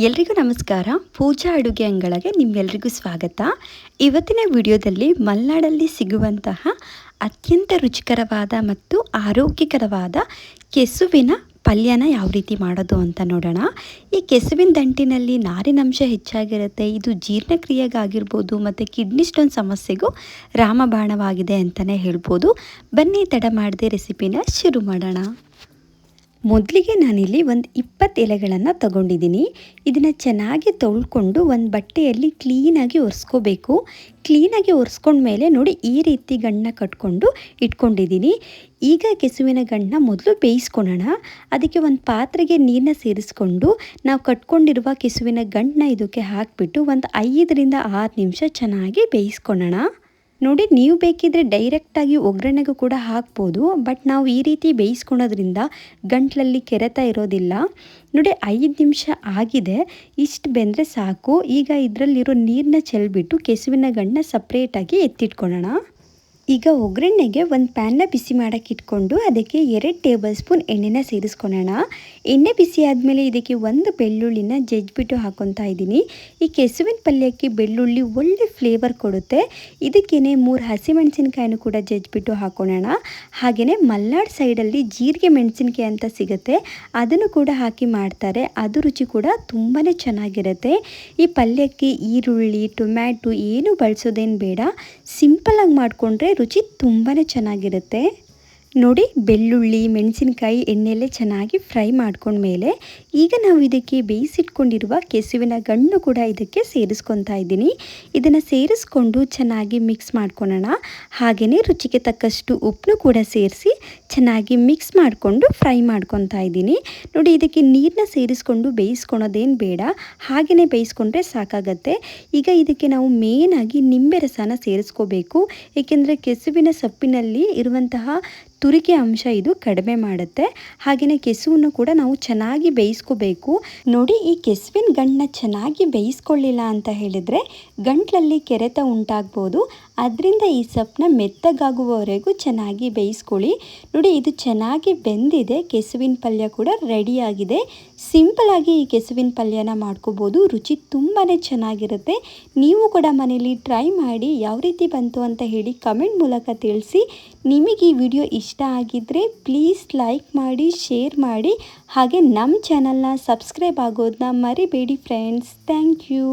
ಎಲ್ರಿಗೂ ನಮಸ್ಕಾರ. ಪೂಜಾ ಅಡುಗೆ ಅಂಗಳಗೆ ನಿಮ್ಮೆಲ್ರಿಗೂ ಸ್ವಾಗತ. ಇವತ್ತಿನ ವಿಡಿಯೋದಲ್ಲಿ ಮಲೆನಾಡಲ್ಲಿ ಸಿಗುವಂತಹ ಅತ್ಯಂತ ರುಚಿಕರವಾದ ಮತ್ತು ಆರೋಗ್ಯಕರವಾದ ಕೆಸುವಿನ ಪಲ್ಯನ ಯಾವ ರೀತಿ ಮಾಡೋದು ಅಂತ ನೋಡೋಣ. ಈ ಕೆಸುವಿನ ದಂಟಿನಲ್ಲಿ ನಾರಿನಂಶ ಹೆಚ್ಚಾಗಿರುತ್ತೆ. ಇದು ಜೀರ್ಣಕ್ರಿಯೆಗಾಗಿರ್ಬೋದು ಮತ್ತು ಕಿಡ್ನಿ ಸ್ಟೋನ್ ಸಮಸ್ಯೆಗೂ ರಾಮಬಾಣವಾಗಿದೆ ಅಂತಲೇ ಹೇಳ್ಬೋದು. ಬನ್ನಿ ತಡ ಮಾಡದೆ ರೆಸಿಪಿನ ಶುರು ಮಾಡೋಣ. ಮೊದಲಿಗೆ ನಾನಿಲ್ಲಿ ಒಂದು 20 ಎಲೆಗಳನ್ನು ತಗೊಂಡಿದ್ದೀನಿ. ಇದನ್ನು ಚೆನ್ನಾಗಿ ತೊಳ್ಕೊಂಡು ಒಂದು ಬಟ್ಟೆಯಲ್ಲಿ ಕ್ಲೀನಾಗಿ ಒರೆಸ್ಕೋಬೇಕು. ಕ್ಲೀನಾಗಿ ಒರೆಸ್ಕೊಂಡ್ಮೇಲೆ ನೋಡಿ ಈ ರೀತಿ ಗಂಟನ್ನ ಕಟ್ಕೊಂಡು ಇಟ್ಕೊಂಡಿದ್ದೀನಿ. ಈಗ ಕೆಸುವಿನ ಗಂಟನ್ನ ಮೊದಲು ಬೇಯಿಸ್ಕೊಳ್ಳೋಣ. ಅದಕ್ಕೆ ಒಂದು ಪಾತ್ರೆಗೆ ನೀರನ್ನ ಸೇರಿಸ್ಕೊಂಡು ನಾವು ಕಟ್ಕೊಂಡಿರುವ ಕೆಸುವಿನ ಗಂಟನ್ನ ಇದಕ್ಕೆ ಹಾಕಿಬಿಟ್ಟು ಒಂದು 5ರಿಂದ 6 ನಿಮಿಷ ಚೆನ್ನಾಗಿ ಬೇಯಿಸ್ಕೊಳ್ಳೋಣ. ನೋಡಿ, ನೀವು ಬೇಕಿದ್ರೆ ಡೈರೆಕ್ಟಾಗಿ ಒಗ್ಗರಣೆಗೂ ಕೂಡ ಹಾಕ್ಬೋದು. ಬಟ್ ನಾವು ಈ ರೀತಿ ಬೇಯಿಸ್ಕೊಳೋದ್ರಿಂದ ಗಂಟ್ಲಲ್ಲಿ ಕೆರೆತ ಇರೋದಿಲ್ಲ. ನೋಡಿ, 5 ನಿಮಿಷ ಆಗಿದೆ. ಇಷ್ಟು ಬೆಂದರೆ ಸಾಕು. ಈಗ ಇದರಲ್ಲಿರೋ ನೀರನ್ನ ಚೆಲ್ಬಿಟ್ಟು ಕೆಸುವಿನ ಗಂಟನ್ನ ಸಪ್ರೇಟಾಗಿ ಎತ್ತಿಟ್ಕೊಳ್ಳೋಣ. ಈಗ ಒಗ್ಗರಣೆಗೆ ಒಂದು ಪ್ಯಾನ್ನ ಬಿಸಿ ಮಾಡೋಕ್ಕೆ ಇಟ್ಕೊಂಡು ಅದಕ್ಕೆ 2 ಟೇಬಲ್ ಸ್ಪೂನ್ ಎಣ್ಣೆನ ಸೇರಿಸ್ಕೊಳ್ಳೋಣ. ಎಣ್ಣೆ ಬಿಸಿ ಆದಮೇಲೆ ಇದಕ್ಕೆ ಒಂದು ಬೆಳ್ಳುಳ್ಳಿನ ಜಜ್ಜಿಬಿಟ್ಟು ಹಾಕ್ಕೊತಾ ಇದ್ದೀನಿ. ಈ ಕೆಸುವಿನ ಪಲ್ಯಕ್ಕೆ ಬೆಳ್ಳುಳ್ಳಿ ಒಳ್ಳೆ ಫ್ಲೇವರ್ ಕೊಡುತ್ತೆ. ಇದಕ್ಕೇನೆ 3 ಹಸಿಮೆಣಸಿನ್ಕಾಯಿನೂ ಕೂಡ ಜಜ್ಜಿಬಿಟ್ಟು ಹಾಕ್ಕೊಳ್ಳೋಣ. ಹಾಗೆಯೇ ಮಲೆನಾಡು ಸೈಡಲ್ಲಿ ಜೀರಿಗೆ ಮೆಣಸಿನ್ಕಾಯಿ ಅಂತ ಸಿಗುತ್ತೆ, ಅದನ್ನು ಕೂಡ ಹಾಕಿ ಮಾಡ್ತಾರೆ. ಅದು ರುಚಿ ಕೂಡ ತುಂಬಾ ಚೆನ್ನಾಗಿರುತ್ತೆ. ಈ ಪಲ್ಯಕ್ಕೆ ಈರುಳ್ಳಿ, ಟೊಮ್ಯಾಟೊ ಏನೂ ಬಳಸೋದೇನು ಬೇಡ. ಸಿಂಪಲಾಗಿ ಮಾಡಿಕೊಂಡ್ರೆ ರುಚಿ ತುಂಬಾ ಚೆನ್ನಾಗಿರುತ್ತೆ. ನೋಡಿ, ಬೆಳ್ಳುಳ್ಳಿ, ಮೆಣಸಿನಕಾಯಿ ಎಣ್ಣೆಯಲ್ಲೇ ಚೆನ್ನಾಗಿ ಫ್ರೈ ಮಾಡ್ಕೊಂಡ್ಮೇಲೆ ಈಗ ನಾವು ಇದಕ್ಕೆ ಬೇಯಿಸಿಟ್ಕೊಂಡಿರುವ ಕೆಸುವಿನ ಗಂಟು ಕೂಡ ಇದಕ್ಕೆ ಸೇರಿಸ್ಕೊತಾ ಇದ್ದೀನಿ. ಇದನ್ನು ಸೇರಿಸ್ಕೊಂಡು ಚೆನ್ನಾಗಿ ಮಿಕ್ಸ್ ಮಾಡ್ಕೊಳ್ಳೋಣ. ಹಾಗೆಯೇ ರುಚಿಗೆ ತಕ್ಕಷ್ಟು ಉಪ್ಪನ್ನು ಕೂಡ ಸೇರಿಸಿ ಚೆನ್ನಾಗಿ ಮಿಕ್ಸ್ ಮಾಡಿಕೊಂಡು ಫ್ರೈ ಮಾಡ್ಕೊತಾ ಇದ್ದೀನಿ. ನೋಡಿ, ಇದಕ್ಕೆ ನೀರನ್ನ ಸೇರಿಸ್ಕೊಂಡು ಬೇಯಿಸ್ಕೊಳೋದೇನು ಬೇಡ, ಹಾಗೆಯೇ ಬೇಯಿಸ್ಕೊಂಡ್ರೆ ಸಾಕಾಗತ್ತೆ. ಈಗ ಇದಕ್ಕೆ ನಾವು ಮೇನಾಗಿ ನಿಂಬೆ ರಸನ ಸೇರಿಸ್ಕೋಬೇಕು. ಏಕೆಂದರೆ ಕೆಸುವಿನ ಸೊಪ್ಪಿನಲ್ಲಿ ಇರುವಂತಹ ತುರಿಕೆ ಅಂಶ ಇದು ಕಡಿಮೆ ಮಾಡುತ್ತೆ. ಹಾಗೆಯೇ ಕೆಸುವನ್ನು ಕೂಡ ನಾವು ಚೆನ್ನಾಗಿ ಬೇಯಿಸ್ಕೋಬೇಕು. ನೋಡಿ, ಈ ಕೆಸುವಿನ ಗಂಟನ್ನ ಚೆನ್ನಾಗಿ ಬೇಯಿಸ್ಕೊಳ್ಳಿಲ್ಲ ಅಂತ ಹೇಳಿದರೆ ಗಂಟ್ಲಲ್ಲಿ ಕೆರೆತ ಉಂಟಾಗ್ಬೋದು. ಅದರಿಂದ ಈ ಸೊಪ್ಪನ್ನ ಮೆತ್ತಗಾಗುವವರೆಗೂ ಚೆನ್ನಾಗಿ ಬೇಯಿಸ್ಕೊಳ್ಳಿ. ನೋಡಿ, ಇದು ಚೆನ್ನಾಗಿ ಬೆಂದಿದೆ. ಕೆಸುವಿನ ಪಲ್ಯ ಕೂಡ ರೆಡಿಯಾಗಿದೆ. ಸಿಂಪಲಾಗಿ ಈ ಕೆಸುವಿನ ಪಲ್ಯನ ಮಾಡ್ಕೋಬೋದು. ರುಚಿ ತುಂಬಾ ಚೆನ್ನಾಗಿರುತ್ತೆ. ನೀವು ಕೂಡ ಮನೇಲಿ ಟ್ರೈ ಮಾಡಿ ಯಾವ ರೀತಿ ಬಂತು ಅಂತ ಹೇಳಿ ಕಮೆಂಟ್ ಮೂಲಕ ತಿಳಿಸಿ. ನಿಮಗೆ ಈ ವಿಡಿಯೋ ಇಷ್ಟ ಆಗಿದ್ದರೆ ಪ್ಲೀಸ್ ಲೈಕ್ ಮಾಡಿ, ಶೇರ್ ಮಾಡಿ, ಹಾಗೆ ನಮ್ಮ ಚಾನಲ್ನ ಸಬ್ಸ್ಕ್ರೈಬ್ ಆಗೋದನ್ನ ಮರಿಬೇಡಿ ಫ್ರೆಂಡ್ಸ್. Thank you.